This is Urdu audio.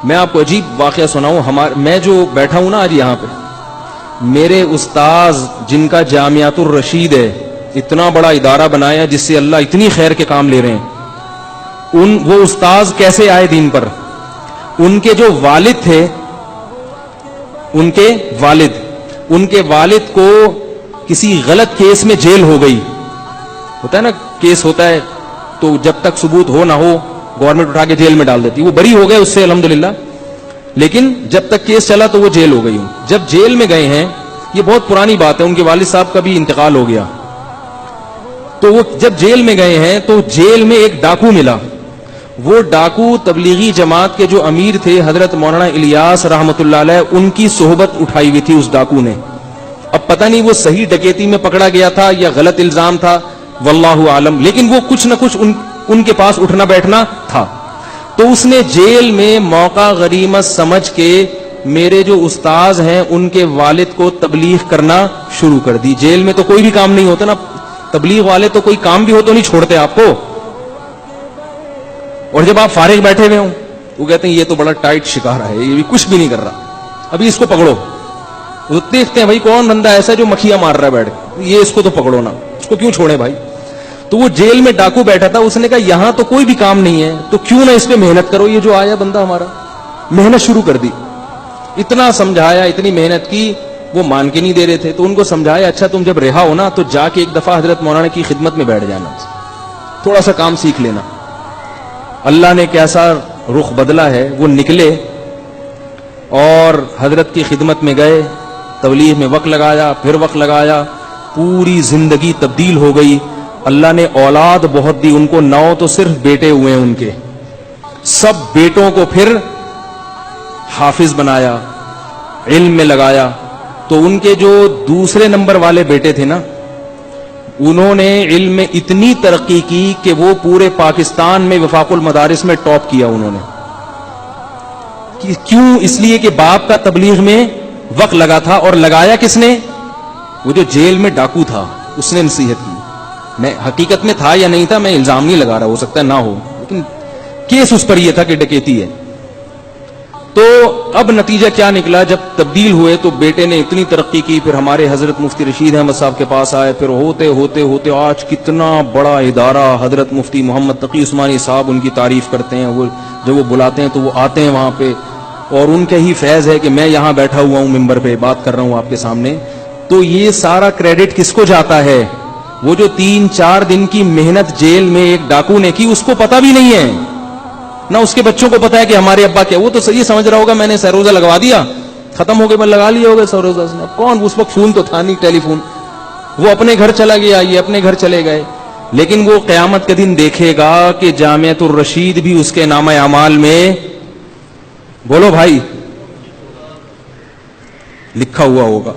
میں آپ کو عجیب واقعہ سناؤں. میں جو بیٹھا ہوں نا آج یہاں پہ, میرے استاذ جن کا جامعۃ الرشید ہے, اتنا بڑا ادارہ بنایا جس سے اللہ اتنی خیر کے کام لے رہے ہیں, وہ استاذ کیسے آئے دین پر؟ ان کے جو والد تھے, ان کے والد کو کسی غلط کیس میں جیل ہو گئی. ہوتا ہے نا, کیس ہوتا ہے تو جب تک ثبوت ہو نہ ہو گورنمنٹ اٹھا کے جیل میں ڈال دیتی. وہ بری ہو گئے اس سے الحمدللہ, لیکن جب تک کیس چلا تو وہ جیل ہو گئی. جب جیل میں گئے ہیں, یہ بہت پرانی بات ہے, ان کے والد صاحب کا بھی انتقال ہو گیا, تو وہ جب جیل میں گئے ہیں تو جیل میں ایک ڈاکو ملا. وہ ڈاکو تبلیغی جماعت کے جو امیر تھے حضرت مولانا الیاس رحمۃ اللہ علیہ, ان کی صحبت اٹھائی ہوئی تھی اس ڈاکو نے. اب پتہ نہیں وہ صحیح ڈکیتی میں پکڑا گیا تھا یا غلط الزام تھا, واللہ عالم, لیکن وہ کچھ نہ کچھ ان کے پاس اٹھنا بیٹھنا تھا. تو اس نے جیل میں موقع غنیمت سمجھ کے میرے جو استاذ ہیں ان کے والد کو تبلیغ کرنا شروع کر دی. جیل میں تو کوئی بھی کام نہیں ہوتا نا, تبلیغ والے تو کوئی کام بھی ہو تو نہیں چھوڑتے آپ کو. اور جب آپ فارغ بیٹھے ہوئے ہوں, وہ کہتے ہیں یہ تو بڑا ٹائٹ شکار ہے, یہ بھی کچھ بھی نہیں کر رہا, ابھی اس کو پکڑو. وہ دیکھتے ہیں بھائی کون بندہ ایسا جو مکھیاں مار رہا ہے بیٹھ کے, یہ اس کو تو پکڑو نا, اس کو کیوں چھوڑے بھائی. تو وہ جیل میں ڈاکو بیٹھا تھا, اس نے کہا یہاں تو کوئی بھی کام نہیں ہے تو کیوں نہ اس پہ محنت کرو. یہ جو آیا بندہ ہمارا, محنت شروع کر دی. اتنا سمجھایا, اتنی محنت کی, وہ مان کے نہیں دے رہے تھے. تو ان کو سمجھایا اچھا تم جب رہا ہو نا تو جا کے ایک دفعہ حضرت مولانا کی خدمت میں بیٹھ جانا, تھوڑا سا کام سیکھ لینا. اللہ نے کیسا رخ بدلا ہے. وہ نکلے اور حضرت کی خدمت میں گئے, تبلیغ میں وقت لگایا, پھر وقت لگایا, پوری زندگی تبدیل ہو گئی. اللہ نے اولاد بہت دی ان کو, 9 تو صرف بیٹے ہوئے ہیں ان کے. سب بیٹوں کو پھر حافظ بنایا, علم میں لگایا. تو ان کے جو دوسرے نمبر والے بیٹے تھے نا, انہوں نے علم میں اتنی ترقی کی کہ وہ پورے پاکستان میں وفاق المدارس میں ٹاپ کیا انہوں نے. کیوں؟ اس لیے کہ باپ کا تبلیغ میں وقت لگا تھا. اور لگایا کس نے؟ وہ جو جیل میں ڈاکو تھا اس نے نصیحت کی. میں حقیقت میں تھا یا نہیں تھا میں الزام نہیں لگا رہا, ہو سکتا ہے نہ ہو, لیکن کیس اس پر یہ تھا کہ ڈکیتی ہے. تو اب نتیجہ کیا نکلا, جب تبدیل ہوئے تو بیٹے نے اتنی ترقی کی, پھر ہمارے حضرت مفتی رشید احمد صاحب کے پاس آئے, پھر ہوتے ہوتے ہوتے آج کتنا بڑا ادارہ. حضرت مفتی محمد تقی عثمانی صاحب ان کی تعریف کرتے ہیں, وہ جب وہ بلاتے ہیں تو وہ آتے ہیں وہاں پہ, اور ان کے ہی فیض ہے کہ میں یہاں بیٹھا ہوا ہوں ممبر پہ بات کر رہا ہوں آپ کے سامنے. تو یہ سارا کریڈٹ کس کو جاتا ہے؟ وہ جو 3-4 دن کی محنت جیل میں ایک ڈاکو نے کی, اس کو پتا بھی نہیں ہے, نہ اس کے بچوں کو پتا ہے کہ ہمارے ابا کیا. وہ تو یہ سمجھ رہا ہوگا میں نے سروزہ لگوا دیا, ختم ہو گئے, میں لگا لیا ہوگا سروزہ. کون, اس وقت فون تو تھا نہیں, ٹیلی فون. وہ اپنے گھر چلا گیا, یہ اپنے گھر چلے گئے. لیکن وہ قیامت کے دن دیکھے گا کہ جامعۃ الرشید بھی اس کے نامہ اعمال میں, بولو بھائی, لکھا ہوا ہوگا.